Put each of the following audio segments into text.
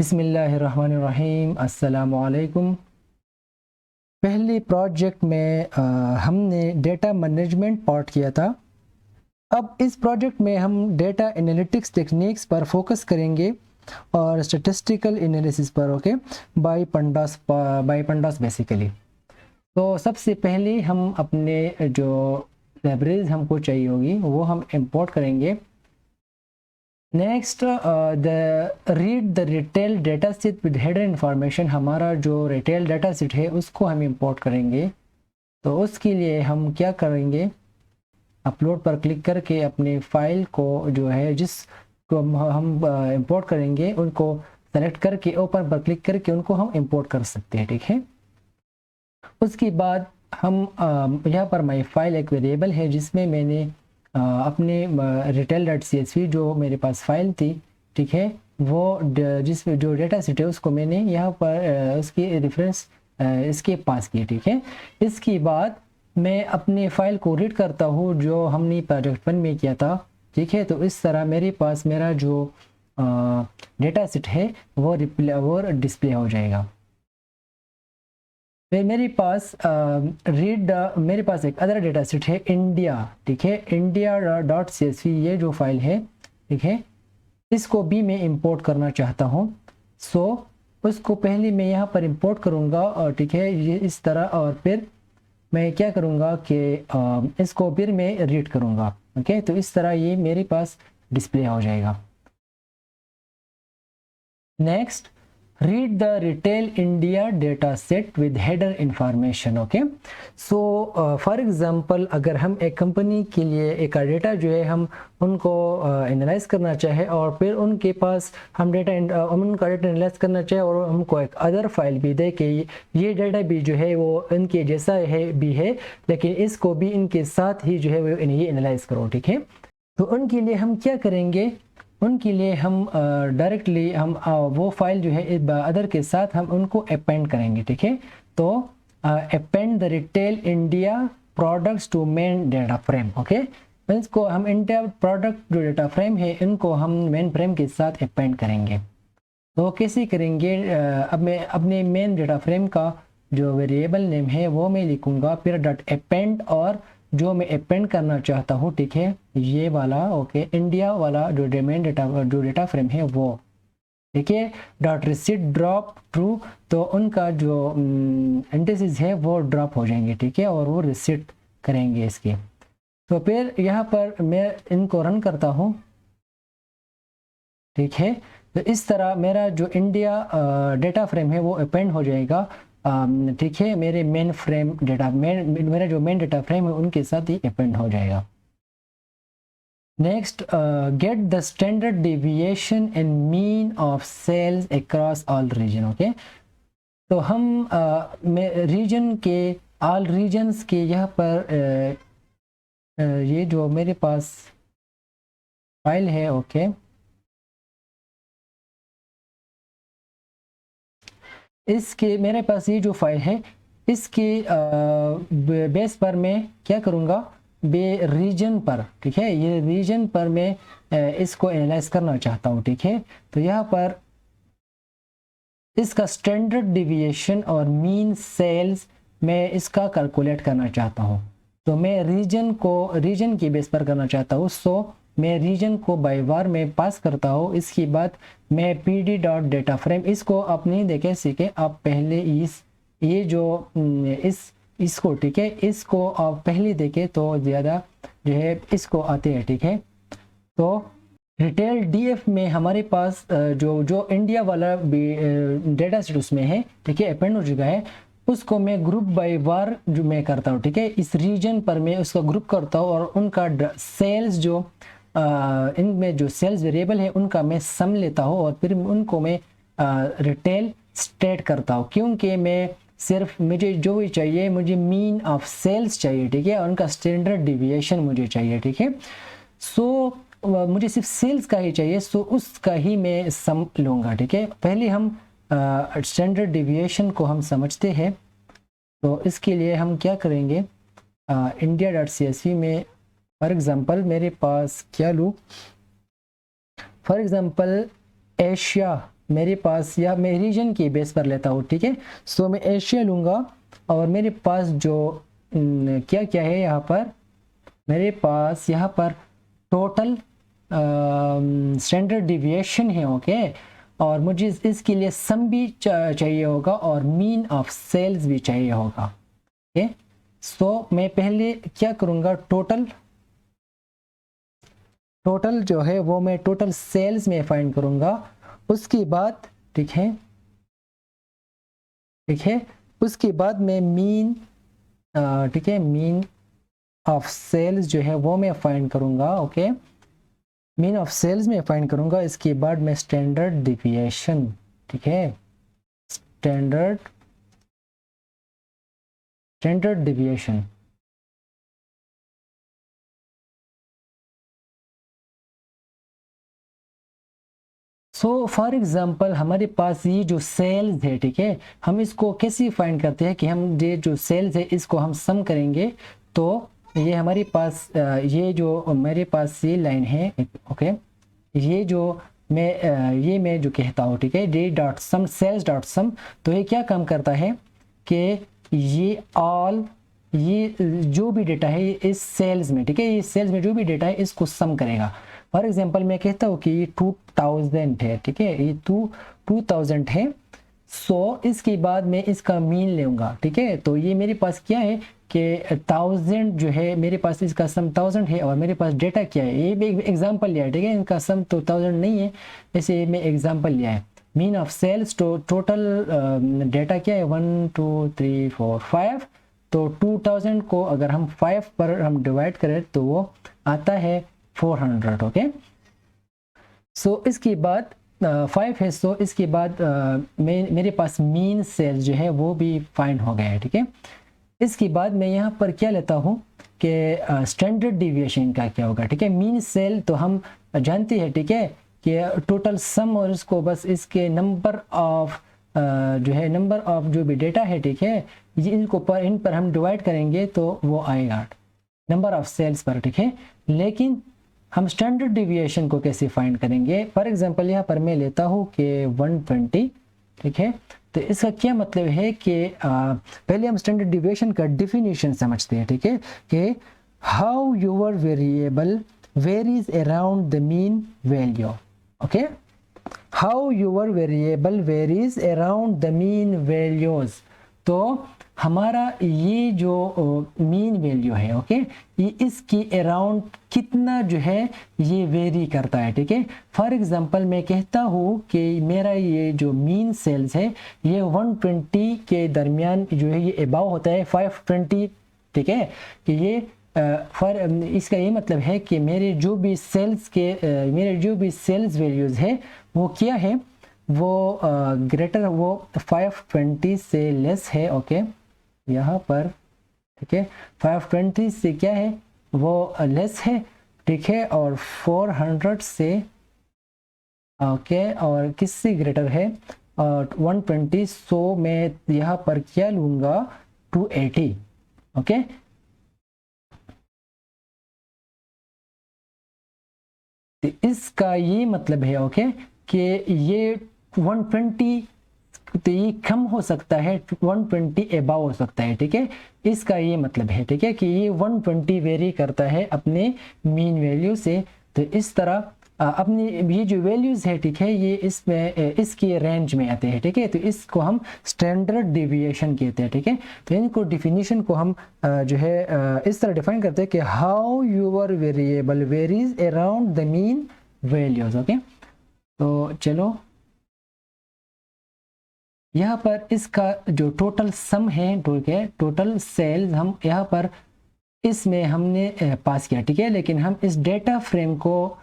बिस्मिल्लाहिर्रहमानिर्रहीम। अस्सलामुअलैकुम। पहले प्रोजेक्ट में हमने डेटा मैनेजमेंट पार्ट किया था। अब इस प्रोजेक्ट में हम डेटा एनालिटिक्स टेक्निक्स पर फोकस करेंगे और स्टैटिस्टिकल एनालिसिस पर। Okay, by pandas basically. तो सबसे पहले हम अपने जो लाइब्रेरीज हमको चाहिए होगी वो हम इंपोर्ट करेंगे। Next read the retail data set with header information. हमारा जो रिटेल डेटा सेट है उसको हम इंपोर्ट करेंगे। तो उसके लिए हम क्या करेंगे, अपलोड पर क्लिक करके अपने फाइल को जो है जिसको हम इंपोर्ट करेंगे उनको सेलेक्ट करके ओपन पर क्लिक करके उनको हम इंपोर्ट कर सकते हैं। ठीक है, उसके बाद हम यहाँ पर माई फाइल एक वेरिएबल है जिसमें मैंने अपने retail.csv जो मेरे पास फाइल थी, ठीक है, वो जिसमें जो डेटा सेट है उसको मैंने यहाँ पर उसकी रेफरेंस इसके पास की। ठीक है, इसके बाद मैं अपने फाइल को रीड करता हूँ जो हमने प्रोजेक्ट 1 में किया था। ठीक है, तो इस तरह मेरे पास मेरा जो डेटा सेट है वो डिस्प्ले हो जाएगा। फिर मेरे पास मेरे पास एक अदर डेटा सेट है इंडिया। ठीक है, india.csv ये जो फाइल है, ठीक है, इसको भी मैं इंपोर्ट करना चाहता हूँ। सो उसको पहले मैं यहाँ पर इंपोर्ट करूँगा और ठीक है ये इस तरह, और फिर मैं क्या करूँगा कि इसको फिर मैं रीड करूँगा। ओके, तो इस तरह ये मेरे पास डिस्प्ले हो जाएगा। Next, read the retail India data set with header information। Okay, so for example अगर हम एक कंपनी के लिए एक डेटा जो है हम उनको एनालाइज करना चाहे और फिर उनके पास हम उनका डेटा एनालाइज करना चाहे और हमको एक अदर फाइल भी दे कि ये डेटा भी जो है वो इनके जैसा है भी है, लेकिन इसको भी इनके साथ ही जो है वो ये एनालाइज करो। ठीक है, तो उनके लिए हम क्या करेंगे, उनके लिए हम डायरेक्टली हम वो फाइल जो है अदर के साथ हम उनको अपेंड करेंगे। ठीक है, तो append the retail India products to main data frame. Okay, इसको हम इंडिया प्रोडक्ट जो डेटा फ्रेम है इनको हम मेन फ्रेम के साथ अपेंड करेंगे। तो कैसे करेंगे, अब मैं अपने मेन डेटा फ्रेम का जो वेरिएबल नेम है वो मैं लिखूंगा, फिर डॉट अपेंड और जो मैं अपेंड करना चाहता हूँ, ठीक है, ये वाला। ओके, इंडिया वाला जो डेटा फ्रेम है वो, ठीक है, डॉट रिसीट ड्रॉप ट्रू, तो उनका जो इंडिसेस है वो ड्रॉप हो जाएंगे। ठीक है, और वो रिसीट करेंगे इसके। तो फिर यहाँ पर मैं इनको रन करता हूँ। ठीक है, तो इस तरह मेरा जो इंडिया डेटा फ्रेम है वो अपेंड हो जाएगा। ठीक है, मेरे मेरा जो मेन डेटा फ्रेम है उनके साथ ही अपेंड हो जाएगा। Next, get the standard deviation and mean of sales across all region. Okay, तो हम रीजन के ऑल रीजन्स के यहाँ पर ये जो मेरे पास फाइल है, ओके, इसके मेरे पास ये जो फाइल है इसके बेस पर मैं क्या करूँगा, रीजन पर, ठीक है, ये रीजन पर मैं इसको एनालाइज करना चाहता हूँ। ठीक है, तो यहाँ पर इसका स्टैंडर्ड डिविएशन और मीन सेल्स मैं इसका कैलकुलेट करना चाहता हूँ। तो मैं रीजन के बेस पर करना चाहता हूँ। सो मैं रीजन को बाय बार में पास करता हूँ। इसके बाद मैं pd डॉट डेटा फ्रेम, इसको आप नहीं देखे सीखे, आप पहले ये जो इसको, ठीक है, इसको आप पहले देखे तो ज़्यादा जो है इसको आते हैं। ठीक है, तो रिटेल डीएफ में हमारे पास जो इंडिया वाला डेटा सेट उसमें है, ठीक है, अपेंड हो चुका है, उसको मैं ग्रुप बाय बार जो मैं करता हूँ। ठीक है, इस रीजन पर मैं उसका ग्रुप करता हूँ और उनका सेल्स जो इनमें जो सेल्स वेरिएबल है उनका मैं सम लेता हूँ और फिर उनको मैं रिटेल स्टेट करता हूँ, क्योंकि मैं सिर्फ मुझे जो भी चाहिए, मुझे मीन ऑफ सेल्स चाहिए। ठीक है, उनका स्टैंडर्ड डिविएशन मुझे चाहिए। ठीक है, सो मुझे सिर्फ सेल्स का ही चाहिए, सो उसका ही मैं सम लूँगा। ठीक है, पहले हम स्टैंडर्ड डिविएशन को हम समझते हैं। तो इसके लिए हम क्या करेंगे, india.csv में फॉर एग्जांपल मेरे पास क्या लूँ, फॉर एग्जांपल एशिया मेरे पास, या मैं रीजन की बेस पर लेता हूँ, ठीक है। सो मैं एशिया लूँगा और मेरे पास जो क्या क्या है यहाँ पर, मेरे पास यहाँ पर टोटल स्टैंडर्ड डिविएशन है, ओके। और मुझे इसके लिए सम भी चाहिए होगा और मीन ऑफ सेल्स भी चाहिए होगा, ओके। सो मैं पहले क्या करूँगा, टोटल जो है वो मैं टोटल सेल्स में फाइंड करूँगा। उसके बाद ठीक है, उसके बाद मैं मीन, ठीक है, मीन ऑफ सेल्स जो है वो मैं फाइंड करूँगा, ओके। मीन ऑफ सेल्स में फाइंड करूँगा। इसके बाद मैं स्टैंडर्ड डिविएशन, ठीक है, standard deviation. So for example हमारे पास ये जो सेल्स है, ठीक है, हम इसको कैसे फाइंड करते हैं कि हम ये जो सेल्स है इसको हम सम करेंगे। तो ये हमारे पास ये जो मेरे पास ये लाइन है, ओके, ये जो मैं जो कहता हूँ, ठीक है, ये डॉट सम, सेल्स डॉट सम, तो ये क्या काम करता है कि ये जो भी डेटा है इस सेल्स में, ठीक है, ये सेल्स में जो भी डेटा है इसको सम करेगा। फॉर एग्जांपल मैं कहता हूँ कि ये 2000 है, ठीक है, ये 2000 है। सो इसके बाद मैं इसका मीन लूँगा, ठीक है। तो ये मेरे पास क्या है कि 1000 जो है मेरे पास, इसका सम 1000 है और मेरे पास डेटा क्या है, ये भी एग्जांपल लिया है, ठीक है, इनका सम तो 1000 नहीं है, ऐसे मैं एग्जांपल लिया है। मीन ऑफ सेल्स, तो टोटल डेटा क्या है 1 2 3 4 5, तो 2000 को अगर हम 5 पर हम डिवाइड करें तो वो आता है 400, ओके। सो इसके बाद 5 है, सो इसके बाद मेरे पास मीन सेल्स जो है वो भी फाइंड हो गया है, ठीक है। इसके बाद मैं यहाँ पर क्या लेता हूँ कि स्टैंडर्ड डिविएशन का क्या होगा, ठीक है। मीन सेल तो हम जानते हैं, ठीक है, कि टोटल सम और इसको बस इसके नंबर ऑफ जो है, नंबर ऑफ जो भी डेटा है, ठीक है, ये इन पर हम डिवाइड करेंगे तो वो आएगा नंबर ऑफ सेल्स पर, ठीक है। लेकिन हम स्टैंडर्ड डिविएशन को कैसे फाइंड करेंगे। फॉर एग्जांपल यहाँ पर मैं लेता हूँ कि 120, ठीक है। तो इसका क्या मतलब है कि पहले हम स्टैंडर्ड डिविएशन का डिफिनीशन समझते हैं, ठीक है, कि how your variable varies around the mean value, okay, how your variable varies around the mean values. तो हमारा ये जो मीन वैल्यू है, ओके, ये इसकी अराउंड कितना जो है ये वेरी करता है, ठीक है। फॉर एग्जांपल मैं कहता हूँ कि मेरा ये जो मीन सेल्स है ये 120 के दरमियान जो है ये अबाव होता है 520, ठीक है, कि ये इसका ये मतलब है कि मेरे जो भी सेल्स वैल्यूज़ है वो क्या है, वो ग्रेटर, वो 520 से लेस है, ओके, यहाँ पर, ठीक है, 520 से क्या है वो लेस है, ठीक है, और 400 से, ओके, और किससे ग्रेटर है 120। सो मैं यहाँ पर क्या लूँगा 280, ओके। इसका ये मतलब है, ओके, कि ये 120 तो ये कम हो सकता है, 120 अबाव हो सकता है, ठीक है। इसका ये मतलब है, ठीक है, कि ये 120 वेरी करता है अपने मीन वैल्यू से। तो इस तरह अपनी ये जो वैल्यूज़ है, ठीक है, ये इसमें इसकी रेंज में आते हैं, ठीक है। तो इसको हम स्टैंडर्ड डिविएशन कहते हैं, ठीक है। तो इनको डिफिनीशन को हम जो है इस तरह डिफाइन करते हैं कि how your variable varies around the mean values, okay. तो चलो यहाँ पर इसका जो टोटल सम है, ठीक है, टोटल सेल्स हम यहाँ पर इसमें हमने पास किया, ठीक है। लेकिन हम इस डेटा फ्रेम को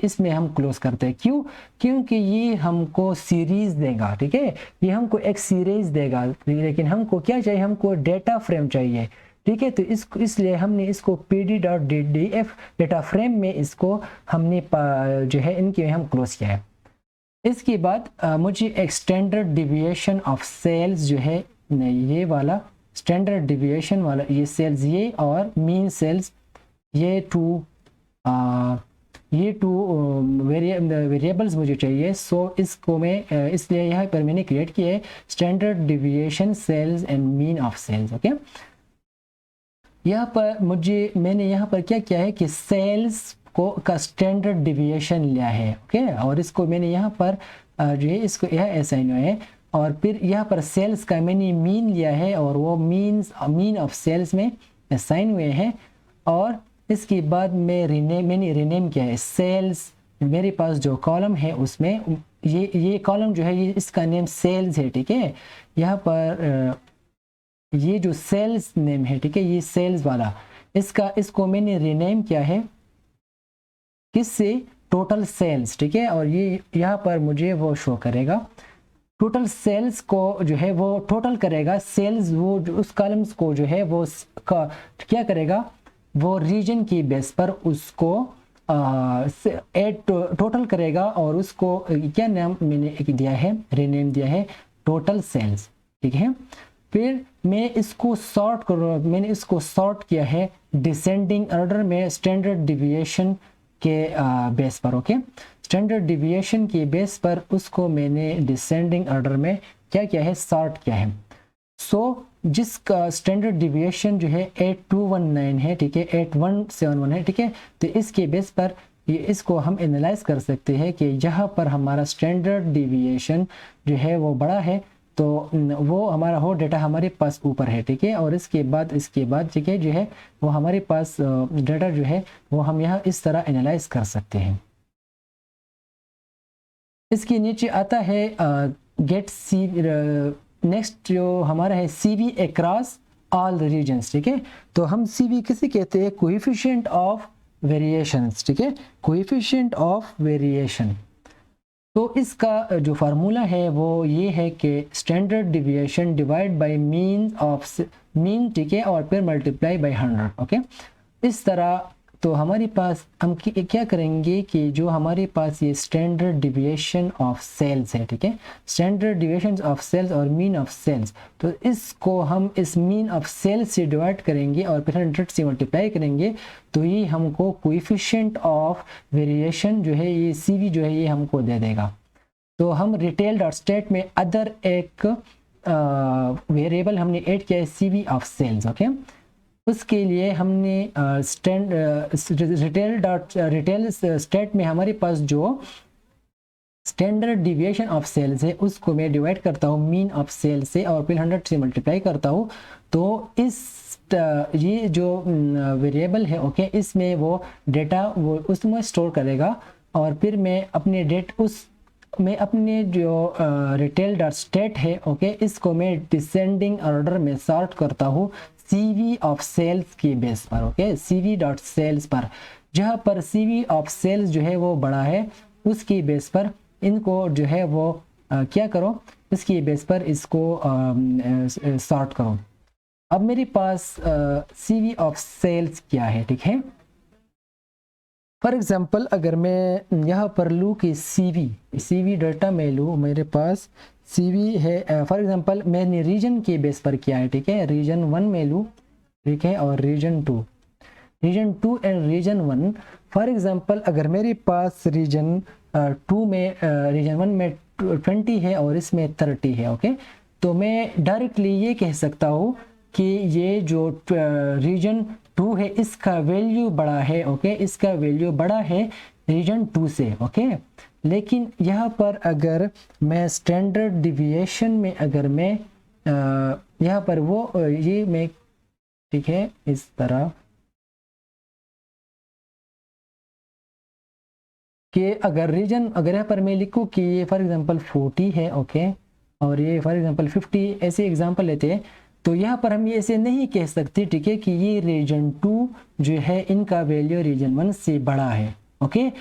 इसमें हम क्लोज करते हैं, क्यों, क्योंकि ये हमको सीरीज देगा, ठीक है, ये हमको एक सीरीज देगा, लेकिन हमको क्या चाहिए, हमको डेटा फ्रेम चाहिए, ठीक है। तो इसलिए हमने इसको pd.ddf डेटा फ्रेम में इसको हमने जो है इनके हम क्लोज किया है। इसके बाद मुझे एक स्टैंडर्ड डिविएशन ऑफ सेल्स जो है, ये वाला स्टैंडर्ड डिविएशन वाला, ये सेल्स ये और मीन सेल्स ये ये टू वेरिएबल्स मुझे चाहिए। सो इसको मैं इसलिए यहाँ पर मैंने क्रिएट किया है standard deviation sales and mean of sales. Okay, यहाँ पर मैंने यहाँ पर क्या किया है कि सेल्स को का स्टैंडर्ड डिविएशन लिया है। ओके, और इसको मैंने यहाँ पर जो है इसको यह असाइन हुआ है, और फिर यहाँ पर सेल्स का मैंने मीन लिया है और वो मीन ऑफ सेल्स में असाइन हुए हैं। और इसके बाद मैंने रीनेम किया है सेल्स। मेरे पास जो कॉलम है उसमें ये कॉलम जो है ये इसका नेम सेल्स है। ठीक है, यहाँ पर ये जो सेल्स नेम है, ठीक है, ये सेल्स वाला इसको मैंने रीनेम किया है किससे, टोटल सेल्स। ठीक है, और ये यहाँ पर मुझे वो शो करेगा टोटल सेल्स को जो है वो टोटल करेगा सेल्स, वो जो उस कॉलम्स को जो है वो क्या करेगा, वो रीजन की बेस पर उसको टोटल करेगा और उसको क्या नाम मैंने दिया है, रीनेम दिया है टोटल सेल्स। ठीक है, फिर मैं इसको मैंने इसको सॉर्ट किया है डिसेंडिंग ऑर्डर में स्टैंडर्ड डिविएशन के बेस पर। ओके, स्टैंडर्ड डिविएशन के बेस पर उसको मैंने डिसेंडिंग ऑर्डर में क्या किया है, सॉर्ट किया है। सो जिसका स्टैंडर्ड डिविएशन जो है 8219 है, ठीक है, 8171 है। ठीक है, तो इसके बेस पर इसको हम एनालाइज कर सकते हैं कि जहाँ पर हमारा स्टैंडर्ड डिविएशन जो है वो बड़ा है तो वो हमारा हो डेटा हमारे पास ऊपर है। ठीक है, और इसके बाद ठीक है जो है वो हमारे पास डेटा जो है वो हम यहाँ इस तरह एनालाइज कर सकते हैं। इसके नीचे आता है गेट सी, नेक्स्ट जो हमारा है CV अक्रॉस ऑल रीजन्स। ठीक है, तो हम CV किसे कहते हैं, कोएफिशिएंट ऑफ वेरिएशंस। ठीक है, कोएफिशिएंट ऑफ वेरिएशन। तो इसका जो फार्मूला है वो ये है कि standard deviation divide by mean, ठीक है, और फिर मल्टीप्लाई बाय 100। ओके, इस तरह तो हमारे पास हम क्या करेंगे कि जो हमारे पास ये स्टैंडर्ड डिविएशन ऑफ सेल्स है, ठीक है, स्टैंडर्ड डिविएशन ऑफ सेल्स और मीन ऑफ सेल्स, तो इसको हम इस मीन ऑफ सेल्स से डिवाइड करेंगे और फिर 100 से मल्टीप्लाई करेंगे, तो ये हमको कोएफिशिएंट ऑफ वेरिएशन जो है ये CV जो है ये हमको दे देगा। तो हम रिटेल डॉट स्टेट में अदर एक वेरिएबल हमने ऐड किया है CV ऑफ सेल्स। ओके, उसके लिए हमने रिटेल स्टेट में हमारे पास जो स्टैंडर्ड डिविएशन ऑफ सेल्स है उसको मैं डिवाइड करता हूँ मीन ऑफ सेल्स से और फिर 100 से मल्टीप्लाई करता हूँ। तो इस ये जो वेरिएबल है, ओके, इसमें वो डेटा वो उसमें स्टोर करेगा और फिर मैं अपने जो रिटेल डॉट स्टेट है, ओके, इसको मैं डिसेंडिंग ऑर्डर में सॉर्ट करता हूँ CV ऑफ सेल्स की बेस पर। ओके, CV डॉट सेल्स पर, जहाँ पर CV ऑफ सेल्स जो है वो बड़ा है उसकी बेस पर इनको जो है वो क्या करो, इसकी बेस पर इसको सॉर्ट करो। अब मेरे पास CV ऑफ सेल्स क्या है, ठीक है। फॉर एग्जांपल अगर मैं यहाँ पर लूँ कि CV डाटा में लूँ, मेरे पास CV है, फॉर एग्जांपल मैंने रीजन के बेस पर किया है, ठीक है, रीजन 1 में लूँ, ठीक है, और region 2 and region 1। For example अगर मेरे पास रीजन 2 में रीजन 1 में 20 है और इसमें 30 है, ओके, तो मैं डायरेक्टली ये कह सकता हूँ कि ये जो रीजन 2 है इसका वैल्यू बड़ा है, ओके, इसका वैल्यू बड़ा है रीजन 2 से, ओके। लेकिन यहाँ पर अगर मैं स्टैंडर्ड डिविएशन में अगर मैं यहाँ पर वो ये मैं, ठीक है, इस तरह कि अगर यहाँ पर मैं लिखूँ कि ये फॉर एग्जांपल 40 है, ओके, और ये फॉर एग्जांपल 50, ऐसे एग्जांपल लेते हैं, तो यहाँ पर हम ये ऐसे नहीं कह सकते, ठीक है, कि ये रीजन 2 जो है इनका वैल्यू रीजन 1 से बड़ा है, ओके,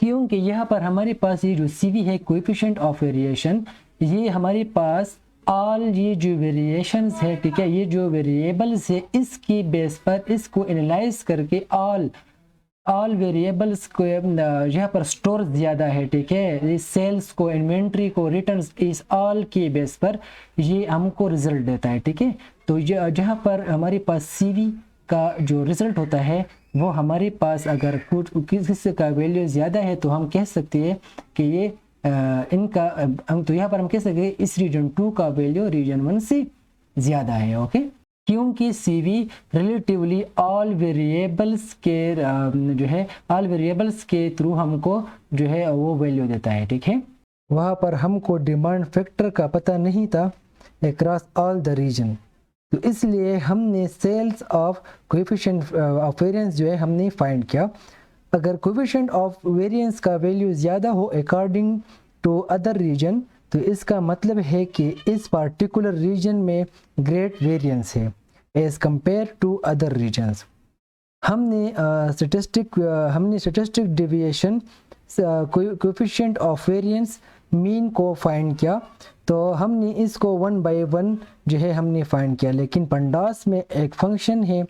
क्योंकि यहाँ पर हमारे पास ये जो CV है कोएफिशिएंट ऑफ वेरिएशन, ये हमारे पास ऑल ये जो वेरिएशंस है, ठीक है, ये जो वेरिएबल्स है इसकी बेस पर इसको एनालाइज करके ऑल वेरिएबल्स को यहाँ पर स्टोर ज़्यादा है, ठीक है, इस सेल्स को, इन्वेंट्री को, रिटर्न्स, इस ऑल की बेस पर ये हमको रिजल्ट देता है, ठीक है। तो जहाँ पर हमारे पास CV का जो रिजल्ट होता है वो हमारे पास अगर कुछ किसी का वैल्यू ज़्यादा है तो हम कह सकते हैं कि ये इनका हम तो यहाँ पर हम कह सकते हैं इस रीजन 2 का वैल्यू रीजन 1 से ज़्यादा है। ओके, क्योंकि CV रिलेटिवली ऑल वेरिएबल्स के जो है ऑल वेरिएबल्स के थ्रू हमको जो है वो वैल्यू देता है। ठीक है, वहाँ पर हमको डिमांड फैक्टर का पता नहीं था अक्रॉस ऑल द रीजन, तो इसलिए हमने sales of coefficient of variance जो है हमने फाइंड किया। अगर कोएफिशिएंट ऑफ वेरिएंस का वैल्यू ज़्यादा हो अकॉर्डिंग टू अदर रीजन, तो इसका मतलब है कि इस पार्टिकुलर रीजन में ग्रेट वेरिएंस है as compare to other regions. हमने statistic deviation coefficient of variance mean को फाइंड किया, तो हमने इसको 1 बाय 1 जो है हमने फाइंड किया। लेकिन पंडास में एक फंक्शन है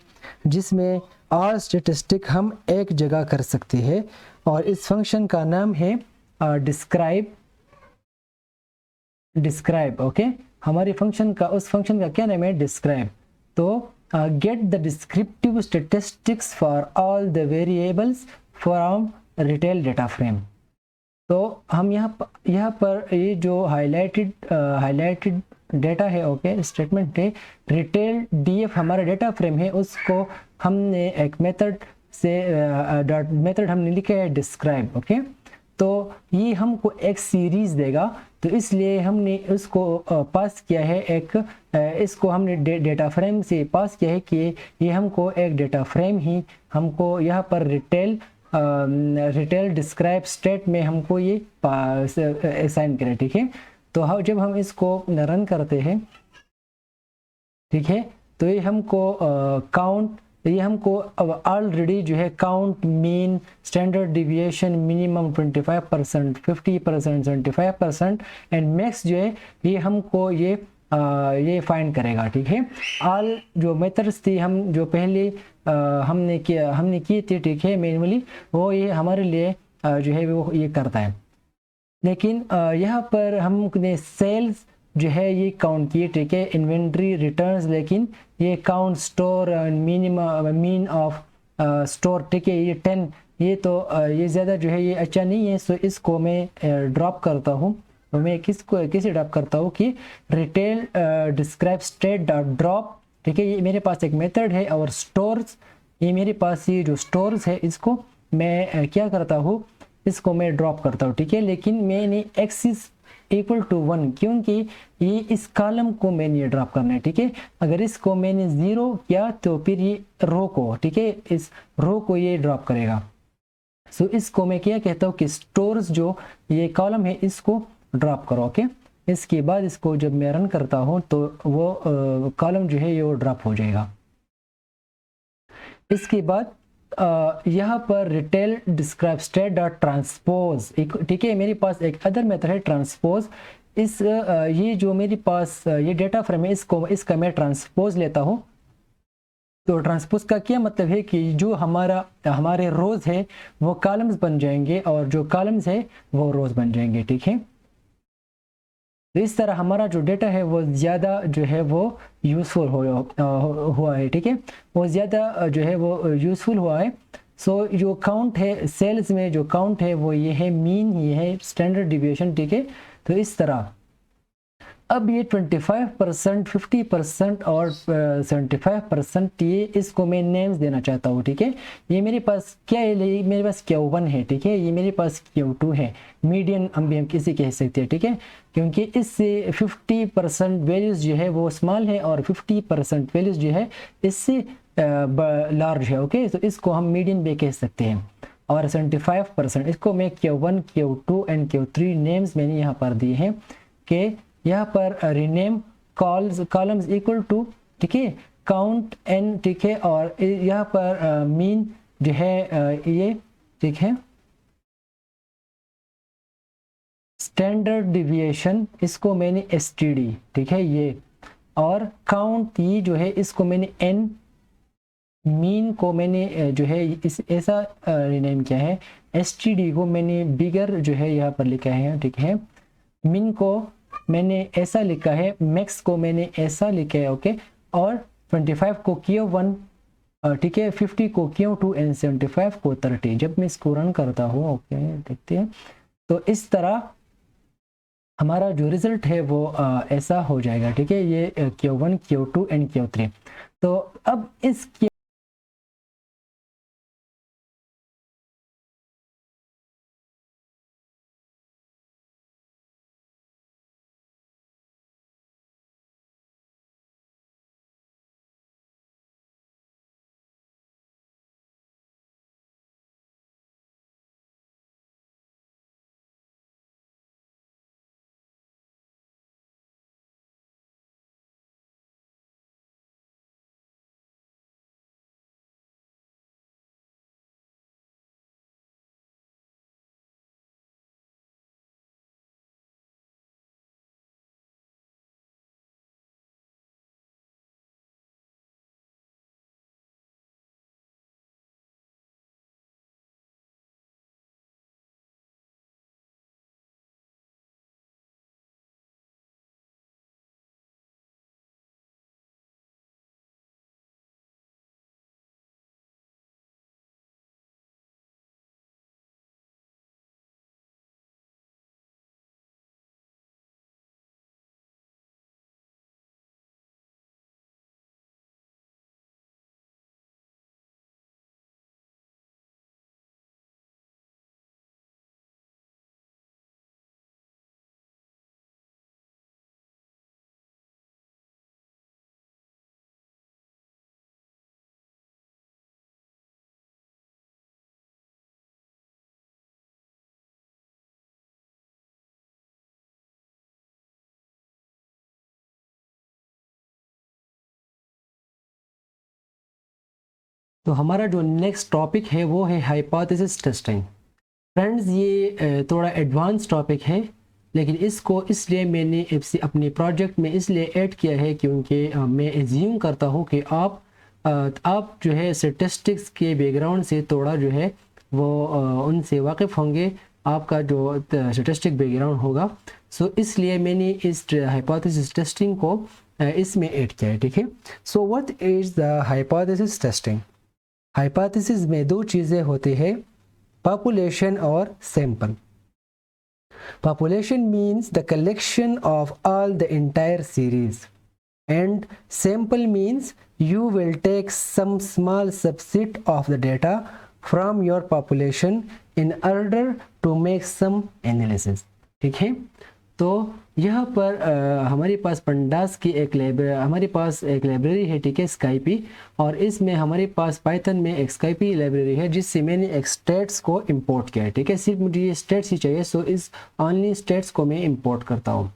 जिसमें ऑल स्टैटिस्टिक हम एक जगह कर सकते हैं और इस फंक्शन का नाम है डिस्क्राइब। ओके, हमारे फंक्शन का उस फंक्शन का क्या नाम है? डिस्क्राइब। तो get the descriptive statistics for all the variables from retail data frame. तो हम यहाँ पर ये जो हाईलाइटेड डेटा है, ओके, स्टेटमेंट है, रिटेल DF हमारा डेटा फ्रेम है, उसको हमने एक मेथड हमने लिखा है डिस्क्राइब। ओके, तो ये हमको एक सीरीज देगा, तो इसलिए हमने उसको पास किया है इसको हमने डेटा फ्रेम से पास किया है कि ये हमको एक डेटा फ्रेम ही हमको यहाँ पर रिटेल डिस्क्राइब स्टेट में हमको ये असाइन करें। ठीक है, तो जब हम इसको रन करते हैं, ठीक है, तो ये हमको ऑलरेडी जो है count, mean, standard deviation, minimum 25%, 50%, 75% and max जो है ये हमको ये फाइंड करेगा। ठीक है, ऑल जो मेथड्स थी हम जो पहले हमने किए थे, ठीक है, मैन्युअली, वो ये हमारे लिए जो है वो ये करता है। लेकिन यहाँ पर हमने सेल्स जो है ये काउंट किए, ठीक है, इन्वेंट्री, रिटर्न्स, लेकिन ये count store mean of store, ठीक है, ये 10, ये तो ये ज़्यादा जो है ये अच्छा नहीं है, सो इसको मैं ड्रॉप करता हूँ। तो मैं किसे ड्रॉप करता हूँ कि retail describe state dot drop. ठीक है, ये मेरे पास एक मेथड है और स्टोर्स, ये मेरे पास ये जो स्टोर्स है इसको मैं क्या करता हूँ, इसको मैं ड्रॉप करता हूँ। ठीक है, लेकिन मैंने एक्सिस इक्वल टू 1, क्योंकि ये इस कॉलम को मैंने ड्रॉप करना है। ठीक है, अगर इसको मैंने 0 किया तो फिर ये रो को, ठीक है, इस रो को ये ड्रॉप करेगा। सो इसको मैं क्या कहता हूँ कि स्टोर्स जो ये कॉलम है इसको ड्रॉप करो। ओके, इसके बाद इसको जब मैं रन करता हूँ तो वो कॉलम जो है ये वो ड्रॉप हो जाएगा। इसके बाद यहाँ पर retail describe state dot transpose, ठीक है, मेरे पास एक अदर मेथड है ट्रांसपोज। ये जो मेरे पास ये डेटा फ्रेम है इसका मैं ट्रांसपोज लेता हूँ। तो ट्रांसपोज का क्या मतलब है कि जो हमारे रोज है वो कॉलम्स बन जाएंगे और जो कॉलम्स है वो रोज बन जाएंगे। ठीक है, तो इस तरह हमारा जो डेटा है वो ज़्यादा जो है वो यूज़फुल हुआ है। ठीक है, वो ज़्यादा जो है वो यूज़फुल हुआ है। सो जो काउंट है सेल्स में, जो काउंट है वो ये है, मीन ये है, स्टैंडर्ड डिविएशन। ठीक है, तो इस तरह अब ये 25%, 50% और 75% ये इसको मैं नेम्स देना चाहता हूँ। ठीक है, ये मेरे पास क्या है, मेरे पास Q1 है। ठीक है, ये मेरे पास Q2 है, मीडियन हम किसी कह सकते हैं। ठीक है, क्योंकि इससे 50% वैल्यूज़ जो है वो स्मॉल है और 50% वैल्यूज़ जो है इससे लार्ज है। ओके, तो इसको हम मीडियन भी कह सकते हैं। और 75% इसको मैं Q1, Q2 and Q3 names मैंने यहाँ पर दिए हैं कि यहाँ पर रीनेम कॉलम्स इक्वल टू, ठीक है, काउंट n, ठीक है, और यहाँ पर मीन जो है ये, ठीक है, स्टैंडर्ड डिविएशन इसको मैंने STD, ठीक है, ये, और काउंट ये जो है इसको मैंने n, मीन को मैंने जो है इस ऐसा रीनेम किया है, STD को मैंने बिगर जो है यहाँ पर लिखा है। ठीक है, मीन को मैंने ऐसा लिखा है, मैक्स को मैंने ऐसा लिखा है। ओके, और 25 को Q1 ठीक है, 50 को Q2 एंड 75 को 30। जब मैं इसको रन करता हूँ, ओके देखते हैं, तो इस तरह हमारा जो रिजल्ट है वो ऐसा हो जाएगा। ठीक है, ये Q1 Q2 एंड Q3। तो अब इस तो हमारा जो नेक्स्ट टॉपिक है वो है हाइपोथेसिस टेस्टिंग। फ्रेंड्स, ये थोड़ा एडवांस टॉपिक है, लेकिन इसको इसलिए मैंने अपने प्रोजेक्ट में इसलिए ऐड किया है क्योंकि मैं एज्यूम करता हूँ कि आप जो है स्टैटिस्टिक्स के बैकग्राउंड से थोड़ा जो है वो उनसे वाकिफ़ होंगे, आपका जो स्टैटिस्टिक बैकग्राउंड होगा। सो इसलिए मैंने इस हाइपोथेसिस टेस्टिंग को इसमें ऐड किया है। ठीक है, so what is the hypothesis testing. Hypothesis में दो चीज़ें होती हैं, population or sample. Population means the collection of all the entire series, and sample means you will take some small subset of the data from your population in order to make some analysis. ठीक है, तो यहाँ पर हमारे पास pandas की हमारे पास एक library है, ठीक है, स्काइपी, और इसमें हमारे पास पाइथन में एक स्काइपी लाइब्रेरी है जिससे मैंने एक स्टेट्स को इंपोर्ट किया है। ठीक है, सिर्फ मुझे ये स्टेट्स ही चाहिए, सो इस ओनली स्टेट्स को मैं इंपोर्ट करता हूँ।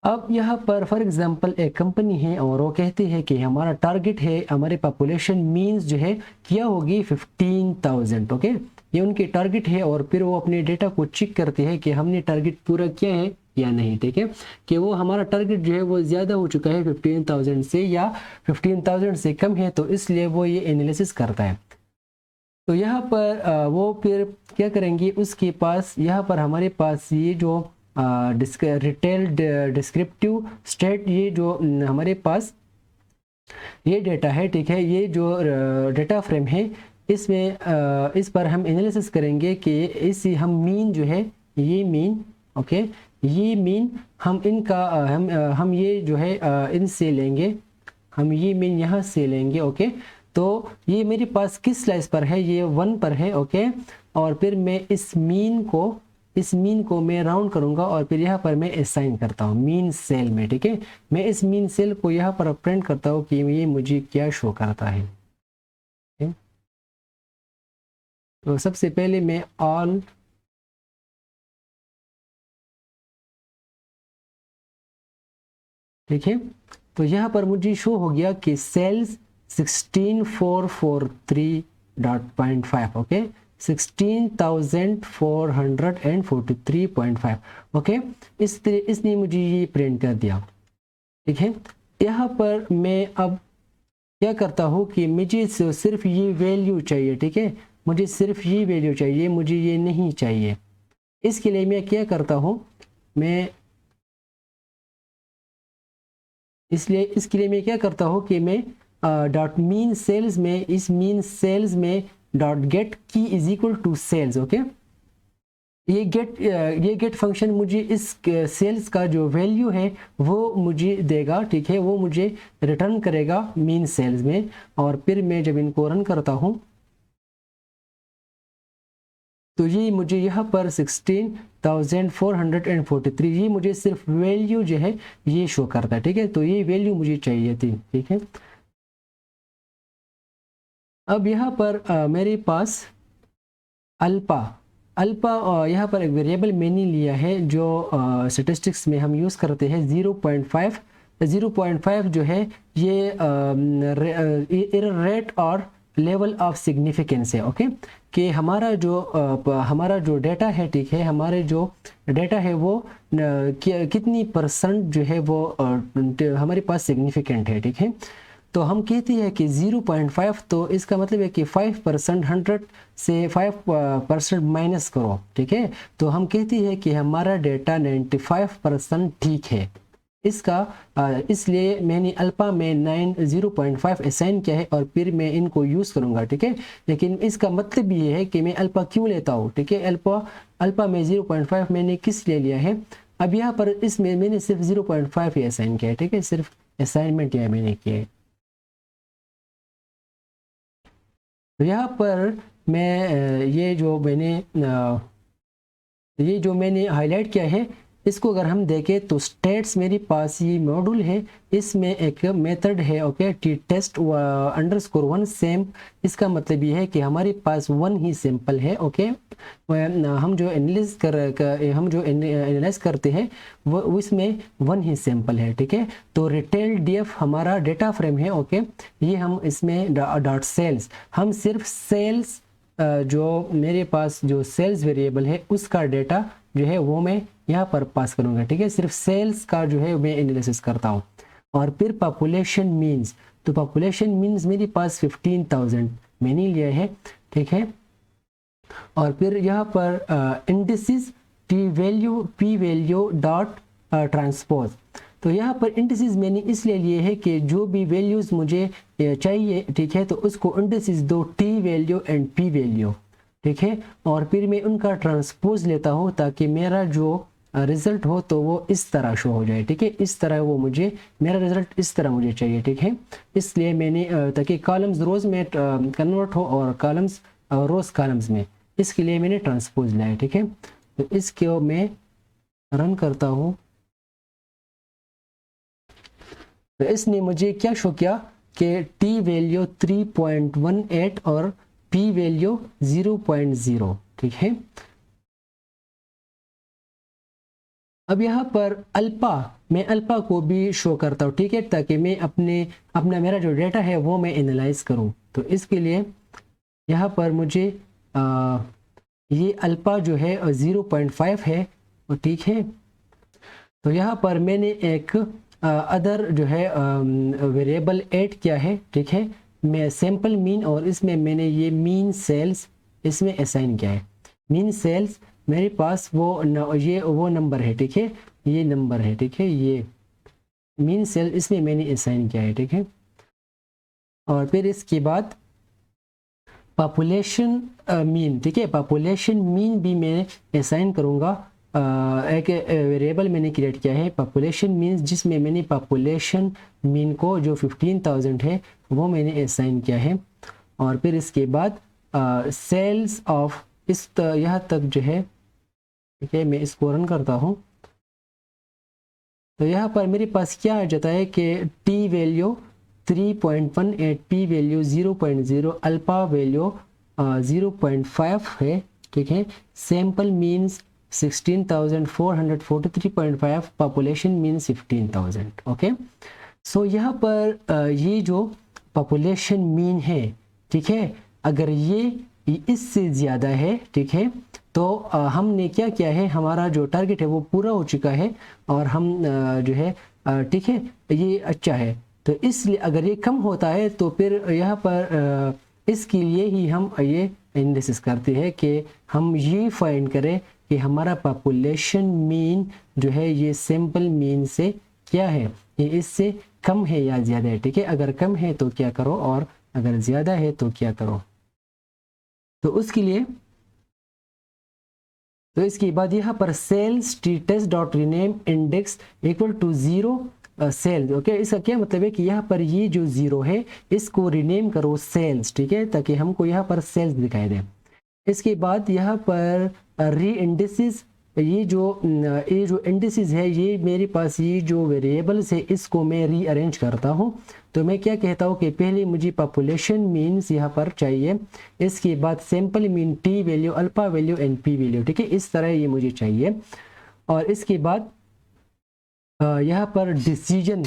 अब यहाँ पर फॉर एग्जांपल एक कंपनी है और वो कहती है कि हमारा टारगेट है, हमारे पॉपुलेशन मीन्स जो है क्या होगी 15,000। ओके, ये उनकी टारगेट है, और फिर वो अपने डेटा को चेक करते हैं कि हमने टारगेट पूरा किया है या नहीं। ठीक है, कि वो हमारा टारगेट जो है वो ज़्यादा हो चुका है 15,000 से, या 15,000 से कम है, तो इसलिए वो ये एनालिसिस करता है। तो यहाँ पर वो फिर क्या करेंगे, उसके पास यहाँ पर हमारे पास ये जो रिटेल डिस्क्रिप्टिव स्टेट, ये जो हमारे पास ये डेटा है, ठीक है, ये जो डेटा फ्रेम है, इसमें इस पर हम एनालिसिस करेंगे कि इसी हम मीन जो है, ये मीन, ओके, ये मीन हम इनका हम ये जो है इनसे लेंगे, हम ये मीन यहाँ से लेंगे। ओके, तो ये मेरे पास किस स्लाइस पर है, ये 1 पर है। ओके, और फिर मैं इस मीन को मैं राउंड करूंगा, और फिर यहाँ पर मैं असाइन करता हूँ मीन सेल में। ठीक है, मैं इस मीन सेल को यहाँ पर प्रिंट करता हूँ कि ये मुझे क्या शो करता है। तो सबसे पहले मैं ऑल, ठीक है, तो यहाँ पर मुझे शो हो गया कि सेल्स 16443.5, ओके, 16,443.5। ओके, इसने मुझे ये प्रिंट कर दिया। ठीक है, यहाँ पर मैं अब क्या करता हूँ कि मुझे सिर्फ ये वैल्यू चाहिए। ठीक है, मुझे सिर्फ ये वैल्यू चाहिए, मुझे ये नहीं चाहिए। इसके लिए मैं क्या करता हूँ, इसके लिए मैं क्या करता हूँ कि मैं डॉट मीन सेल्स में, इस मीन सेल्स में डॉट गेट की is equal to sales. Okay, ये गेट फंक्शन मुझे इस सेल्स का जो वैल्यू है वो मुझे देगा, ठीक है, वो मुझे रिटर्न करेगा मीन सेल्स में। और फिर मैं जब इनको रन करता हूँ तो ये मुझे यहाँ पर 16,443 ये मुझे सिर्फ वैल्यू जो है ये शो करता है, ठीक है। तो ये वैल्यू मुझे चाहिए थी, ठीक है। अब यहाँ पर मेरे पास अल्पा यहाँ पर एक वेरिएबल मैंने लिया है जो स्टैटिस्टिक्स में हम यूज़ करते हैं 0.5 जो है ये रेट और लेवल ऑफ सिग्निफिकेंस है। ओके, कि हमारा जो डेटा है, ठीक है, हमारे जो डेटा है वो कितनी परसेंट जो है वो हमारे पास सिग्निफिकेंट है, ठीक है। तो हम कहते हैं कि 0.5, तो इसका मतलब है कि 5%, 100 से 5% माइनस करो, ठीक है। तो हम कहते हैं कि हमारा डेटा 95% ठीक है इसका। इसलिए मैंने अल्फा में 0.5 असाइन किया है और फिर मैं इनको यूज़ करूँगा, ठीक है। लेकिन इसका मतलब ये है कि मैं अल्फा क्यों लेता हूँ, ठीक है। अल्फा में 0.5 मैंने किस लिए लिया है। अब यहाँ पर इसमें मैंने सिर्फ 0.5 ही असाइन किया है, ठीक है, सिर्फ असाइनमेंट यहाँ मैंने किया है। तो यहाँ पर मैं ये जो मैंने हाईलाइट किया है इसको अगर हम देखें तो स्टेट्स मेरे पास ये मॉड्यूल है, इसमें एक मेथड है, ओके, टी टेस्ट _1 सेम। इसका मतलब ये है कि हमारे पास 1 ही सैंपल है। ओके, हम जो एनालाइज करते हैं वो उसमें 1 ही सैंपल है, ठीक है। तो रिटेल डीएफ हमारा डेटा फ्रेम है। ओके, ये हम इसमें डॉट सेल्स, हम सिर्फ सेल्स जो मेरे पास जो सेल्स वेरिएबल है उसका डेटा जो है वो मैं यहाँ पर पास करूँगा, ठीक है। सिर्फ सेल्स का जो है मैं एनालिसिस करता हूँ। और फिर पॉपुलेशन मीन्स, तो पॉपुलेशन मीन्स मेरे पास 15,000 मैंने लिया है, ठीक है। और फिर यहाँ पर indices P value dot transpose, तो यहाँ पर इंडिसेस मैंने इसलिए लिए है कि जो भी वैल्यूज़ मुझे चाहिए, ठीक है, तो उसको इंडिसेस दो, T value and P value, ठीक है। और फिर मैं उनका ट्रांसपोज लेता हूँ ताकि मेरा जो रिजल्ट हो तो वो इस तरह शो हो जाए, ठीक है। इस तरह वो मेरा रिजल्ट इस तरह मुझे चाहिए, ठीक है। इसलिए मैंने ताकि कॉलम्स रोज में कन्वर्ट हो और कॉलम्स रोज कॉलम्स में, इसके लिए मैंने ट्रांसपोज लिया है, ठीक है। तो इसको मैं रन करता हूँ तो इसने मुझे क्या शो किया कि टी वैल्यू 3.18 और पी वैल्यू 0.0, ठीक है। अब यहाँ पर मैं अल्फा को भी शो करता हूँ, ठीक है, ताकि मैं अपना मेरा जो डेटा है वो मैं एनालाइज करूँ। तो इसके लिए यहाँ पर मुझे ये अल्फा जो है 0.5 है, ठीक है। तो यहाँ पर मैंने एक अदर जो है वेरिएबल ऐड किया है, ठीक है, मैं सैंपल मीन, और इसमें मैंने ये मीन सेल्स इसमें असाइन किया है। मीन सेल्स मेरे पास वो नंबर है, ठीक है, ये नंबर है, ठीक है, ये मीन सेल इसमें मैंने असाइन किया है, ठीक है। और फिर इसके बाद पॉपुलेशन मीन, ठीक है, पॉपुलेशन मीन भी मैं असाइन करूँगा। एक वेरिएबल मैंने क्रिएट किया है पॉपुलेशन मीन्स, जिसमें मैंने पॉपुलेशन मीन को जो 15,000 है वो मैंने असाइन किया है। और फिर इसके बाद सेल्स ऑफ यहाँ तक जो है, ठीक है, मैं इसको रन करता हूँ तो यहाँ पर मेरे पास क्या आ जाता है कि T value 3.18, P value 0.0, alpha value 0.5 है, ठीक है। Sample means 16,443.5, population mean 15,000। Okay, so यहाँ पर ये जो पॉपुलेशन मीन है, ठीक है, अगर ये इससे ज़्यादा है, ठीक है, तो हमने क्या किया है, हमारा जो टारगेट है वो पूरा हो चुका है और हम जो है ठीक है, ये अच्छा है। तो इसलिए अगर ये कम होता है तो फिर यहाँ पर इसके लिए ही हम ये एनालिसिस करते हैं कि हम ये फाइंड करें कि हमारा पॉपुलेशन मीन जो है ये सैंपल मीन से क्या है, ये इससे कम है या ज़्यादा है, ठीक है। अगर कम है तो क्या करो और अगर ज़्यादा है तो क्या करो। तो उसके लिए तो इसके बाद यहाँ पर sales T test dot rename index equal to 0 sales. Okay, इसका क्या मतलब है कि यहाँ पर ये जो 0 है इसको रीनेम करो सेल्स, ठीक है, ताकि हमको यहाँ पर सेल्स दिखाई दे। इसके बाद यहाँ पर री इंडिसेस, ये जो इंडिसेस है, ये मेरे पास ये जो वेरिएबल्स है इसको मैं रीअरेंज करता हूँ। तो मैं क्या कहता हूँ कि पहले मुझे पॉपुलेशन मीन्स यहाँ पर चाहिए, इसके बाद sample mean, T value, alpha value and P value, ठीक है, इस तरह ये मुझे चाहिए। और इसके बाद यहाँ पर डिसीजन,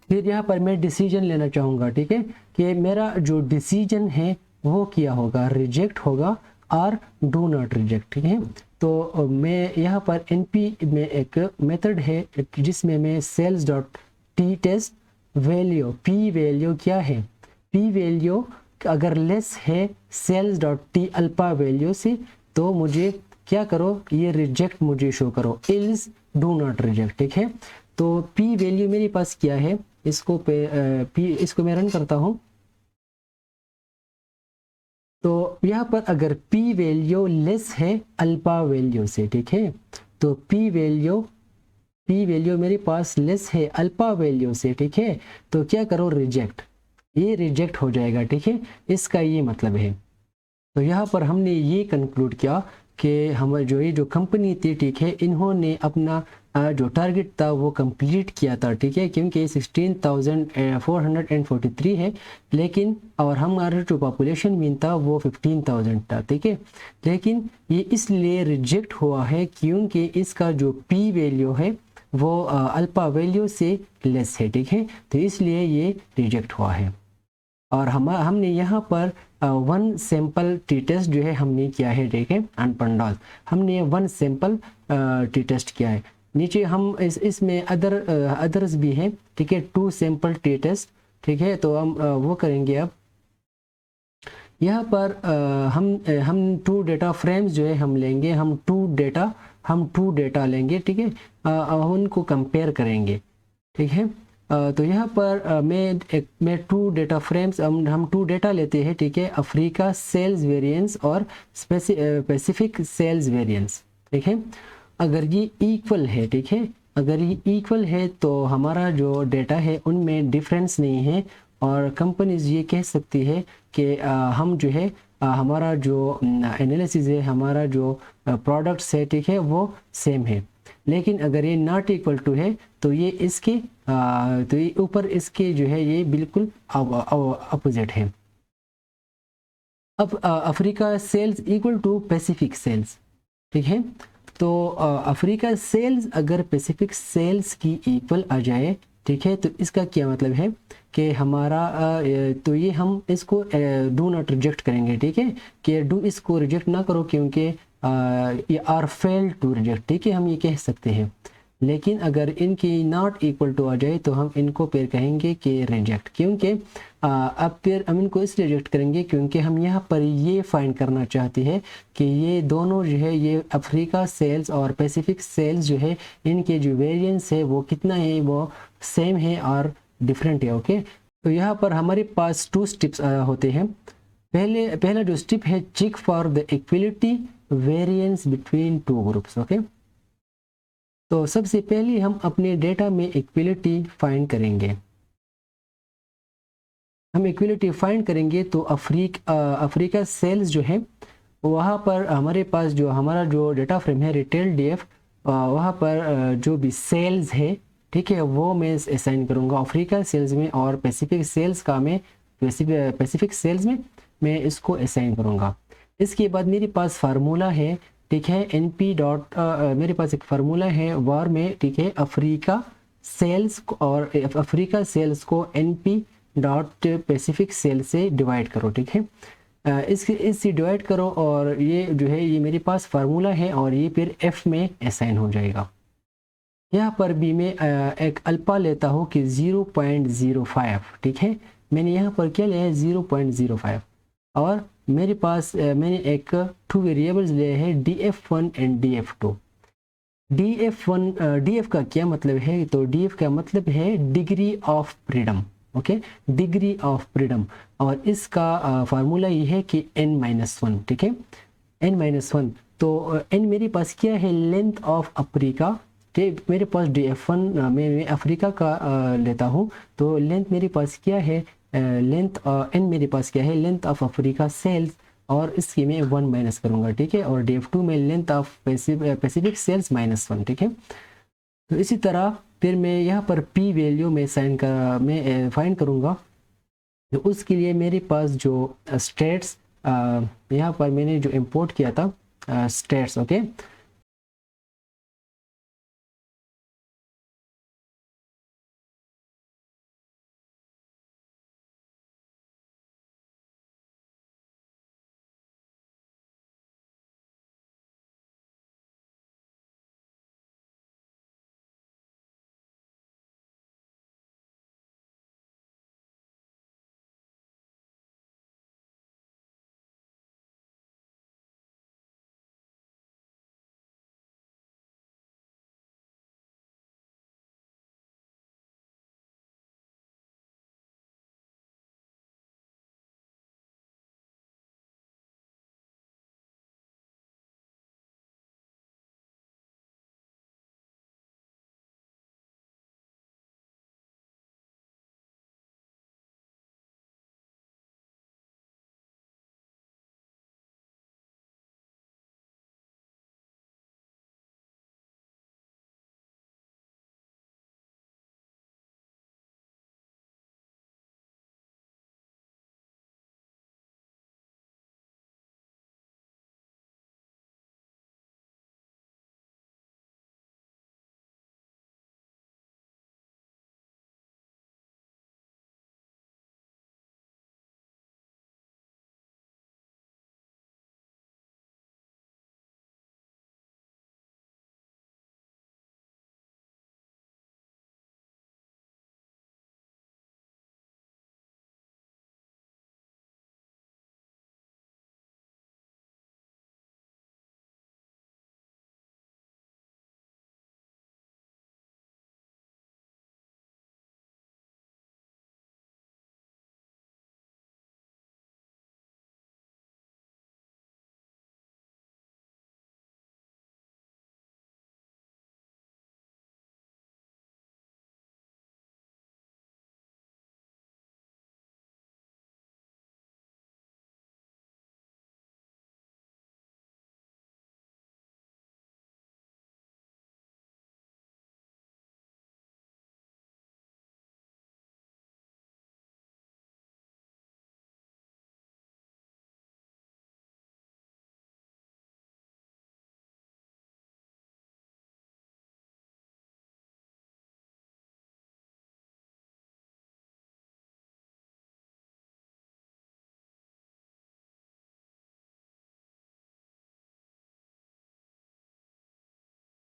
फिर यहाँ पर मैं डिसीजन लेना चाहूँगा, ठीक है, कि मेरा जो डिसीजन है वो क्या होगा, रिजेक्ट होगा और डू नॉट रिजेक्ट, ठीक है। तो मैं यहाँ पर एनपी में एक मेथड है जिसमें मैं sales dot T test value, P value क्या है, पी वैल्यू अगर लेस है sales dot T alpha value से तो मुझे क्या करो, ये रिजेक्ट मुझे शो करो, इल्स डू नॉट रिजेक्ट, ठीक है। तो पी वैल्यू मेरे पास क्या है, इसको मैं रन करता हूँ। तो यहाँ पर अगर p वैल्यू लेस है अल्फा वैल्यू से, ठीक है, तो p वैल्यू मेरे पास लेस है अल्फा वैल्यू से, ठीक है, तो क्या करो, रिजेक्ट, ये रिजेक्ट हो जाएगा, ठीक है, इसका ये मतलब है। तो यहाँ पर हमने ये कंक्लूड किया कि हमारे जो कंपनी थी, ठीक है, इन्होंने अपना जो टारगेट था वो कंप्लीट किया था, ठीक है, क्योंकि 16,443 है, लेकिन और हमारा जो पॉपुलेशन मीन था वो 15,000 था, ठीक है, लेकिन ये इसलिए रिजेक्ट हुआ है क्योंकि इसका जो पी वैल्यू है वो अल्फा वैल्यू से लेस है, ठीक है, तो इसलिए ये रिजेक्ट हुआ है। और हमने यहाँ पर वन सैंपल टी टेस्ट जो है हमने किया है, ठीक है, अनपंडॉल हमने वन सैंपल टी टेस्ट किया है। नीचे हम इसमें अदर्स भी हैं, ठीक है, 2 सैंपल टी टेस्ट, ठीक है, तो हम वो करेंगे। अब यहाँ पर हम 2 डेटा फ्रेम्स जो है हम लेंगे, हम टू डेटा लेंगे, ठीक है, उनको कंपेयर करेंगे, ठीक है। तो यहाँ पर मैं 2 डेटा फ्रेम्स, हम 2 डेटा लेते हैं, ठीक है, अफ्रीका सेल्स वेरिएंस और पैसिफिक सेल्स वेरिएंस, ठीक है। अगर ये इक्वल है, ठीक है, अगर ये इक्वल है तो हमारा जो डेटा है उनमें डिफरेंस नहीं है और कंपनीज ये कह सकती है कि हम जो है हमारा जो एनालिसिस है, हमारा जो प्रोडक्ट्स है, ठीक है, वो सेम है। लेकिन अगर ये नॉट इक्वल टू है तो ये इसके तो ये ऊपर इसके जो है ये बिल्कुल अपोजिट है। अब Africa sales equal to Pacific sales, ठीक है, तो अफ्रीका सेल्स अगर पैसिफिक सेल्स की इक्वल आ जाए, ठीक है, तो इसका क्या मतलब है कि हमारा तो ये हम इसको डू नॉट रिजेक्ट करेंगे, ठीक है, कि डू इसको रिजेक्ट ना करो क्योंकि ये आर फेल टू रिजेक्ट, ठीक है, हम ये कह सकते हैं। लेकिन अगर इनकी नॉट इक्वल टू आ जाए तो हम इनको फिर कहेंगे कि रिजेक्ट, क्योंकि अब फिर हम इनको इसलिए रिजेक्ट करेंगे क्योंकि हम यहाँ पर ये फाइंड करना चाहते हैं कि ये दोनों जो है, ये अफ्रीका सेल्स और पैसिफिक सेल्स जो है, इनके जो वेरिएंस है वो कितना है, वो सेम है और डिफरेंट है। ओके, तो यहाँ पर हमारे पास 2 स्टेप्स होते हैं। पहला जो स्टेप है, check for the equality variance between 2 groups. Okay, तो सबसे पहले हम अपने डेटा में इक्वलिटी फाइंड करेंगे। हम इक्वलिटी फाइंड करेंगे तो अफ्रीका सेल्स जो है वहाँ पर हमारे पास जो हमारा जो डेटा फ्रेम है रिटेल डीएफ, वहाँ पर जो भी सेल्स है, ठीक है, वो मैं असाइन करूँगा अफ्रीका सेल्स में, और पैसिफिक सेल्स का मैं पैसिफिक सेल्स में मैं इसको असाइन करूँगा। इसके बाद मेरे पास फार्मूला है, ठीक है, np डॉट मेरे पास एक फार्मूला है वार में, ठीक है, अफ्रीका सेल्स और अफ्रीका सेल्स को np डॉट पैसिफिक सेल से डिवाइड करो, ठीक है, इससे डिवाइड करो और ये जो है ये मेरे पास फार्मूला है और ये फिर f में असाइन हो जाएगा। यहाँ पर भी मैं एक अल्फा लेता हूँ कि 0.05, ठीक है, मैंने यहाँ पर क्या लिया है 0.05 और मेरे पास मैंने एक 2 वेरिएबल्स लिए हैं df1 एंड df2। DF का क्या मतलब है, तो DF का मतलब है degree of freedom, okay, degree of freedom. और इसका फार्मूला ये है कि n-1, ठीक है, n-1। तो n मेरे पास क्या है, लेंथ ऑफ अफ्रीका, ठीक, मेरे पास DF1 मैं अफ्रीका का लेता हूँ, तो लेंथ मेरे पास क्या है, लेंथ n मेरे पास क्या है, लेंथ ऑफ अफ्रीका सेल्स, और इसकी मैं 1 माइनस करूँगा, ठीक है, और DF2 में लेंथ ऑफ पैसिफिक सेल्स -1, ठीक है। तो इसी तरह फिर मैं यहाँ पर p वैल्यू में मैं फाइंड करूँगा। तो उसके लिए मेरे पास जो स्टेट्स यहाँ पर मैंने जो इंपोर्ट किया था स्टेट्स, ओके,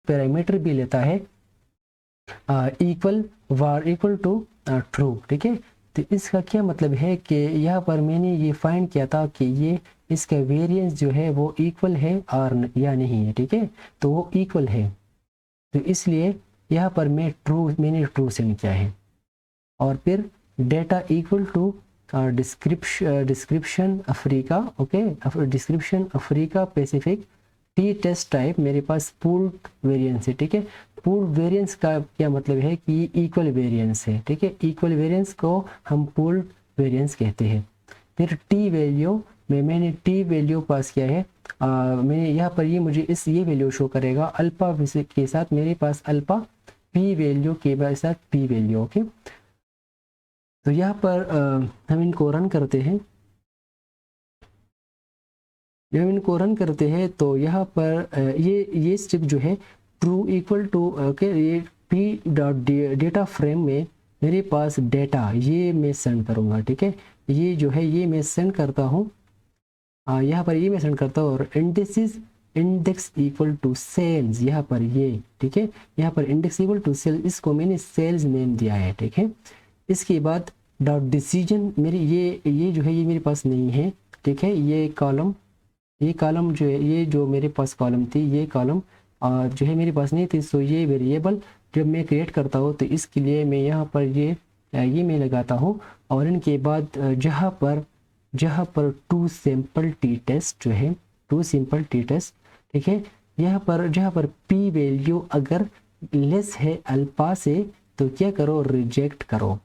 पैरामीटर भी लेता है इक्वल टू ट्रू, ठीक है। तो इसका क्या मतलब है कि यहाँ पर मैंने ये फाइंड किया था कि ये इसका वेरिएंस जो है वो इक्वल है और या नहीं है, ठीक है, तो वो इक्वल है, तो इसलिए यहाँ पर मैंने ट्रू सेंड किया है। और फिर data equal to description Africa, okay, description Africa Pacific T test type मेरे पास पूल्ड वेरिएंस है, ठीक है। पूल्ड वेरिएंस का क्या मतलब है कि इक्वल वेरिएंस है, ठीक है, इक्वल वेरिएंस को हम पूल्ड वेरिएंस कहते हैं। फिर टी वैल्यू में मैंने टी वैल्यू पास किया है, मैंने यहाँ पर ये ये वैल्यू शो करेगा अल्फा के साथ, मेरे पास अल्फा पी वैल्यू के साथ पी वैल्यू, ओके। तो यहाँ पर हम इनको रन करते हैं, जब हम इनको रन करते हैं तो यहाँ पर ये स्टेप जो है ट्रू इक्वल टू, ओके, ये पी डॉट डेटा फ्रेम में मेरे पास डेटा ये मैं सेंड करूँगा, ठीक है, ये जो है ये मैं सेंड करता हूँ, यहाँ पर ये मैं सेंड करता हूँ, और इंडेक्स इक्वल टू सेल्स यहाँ पर ये, ठीक है, यहाँ पर इंडेक्स इक्वल टू सेल्स, इसको मैंने सेल्स नेम दिया है, ठीक है। इसके बाद डॉट डिसीजन मेरी ये जो है ये मेरे पास नहीं है, ठीक है, ये कॉलम जो है ये जो मेरे पास कॉलम थी ये कॉलम जो है मेरे पास नहीं थी। सो ये वेरिएबल जब मैं क्रिएट करता हूँ तो इसके लिए मैं यहाँ पर ये मैं लगाता हूँ, और इनके बाद जहाँ पर टू सिंपल टी टेस्ट जो है, टू सिंपल टी टेस्ट, ठीक है, यहाँ पर जहाँ पर पी वैल्यू अगर लेस है अल्फा से तो क्या करो, रिजेक्ट करो,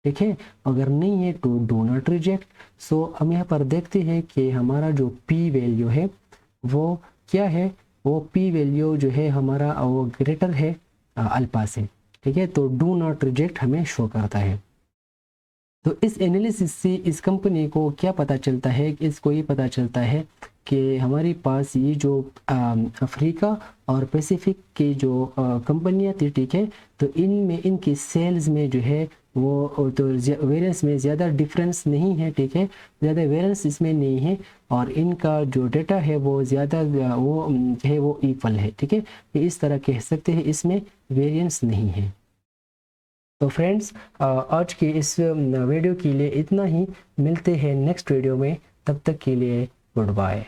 ठीक है, अगर नहीं है तो डू नॉट रिजेक्ट। सो हम यहाँ पर देखते हैं कि हमारा जो पी वैल्यू है वो क्या है, वो पी वैल्यू जो है हमारा वो ग्रेटर है अल्फा से, ठीक है, तो डू नॉट रिजेक्ट हमें शो करता है। तो इस एनालिसिस से इस कंपनी को क्या पता चलता है, इसको ये पता चलता है कि हमारे पास ये जो अफ्रीका और पैसिफिक की जो कंपनियां थी, ठीक है, तो इनमें इनकी सेल्स में जो है वो तो वेरिएंस में ज़्यादा डिफरेंस नहीं है, ठीक है, ज़्यादा वेरिएंस इसमें नहीं है, और इनका जो डेटा है वो ज़्यादा वो जो है वो इक्वल है, ठीक है, इस तरह कह सकते हैं, इसमें वेरिएंस नहीं है। तो फ्रेंड्स आज की इस वीडियो के लिए इतना ही, मिलते हैं नेक्स्ट वीडियो में, तब तक के लिए गुड बाय।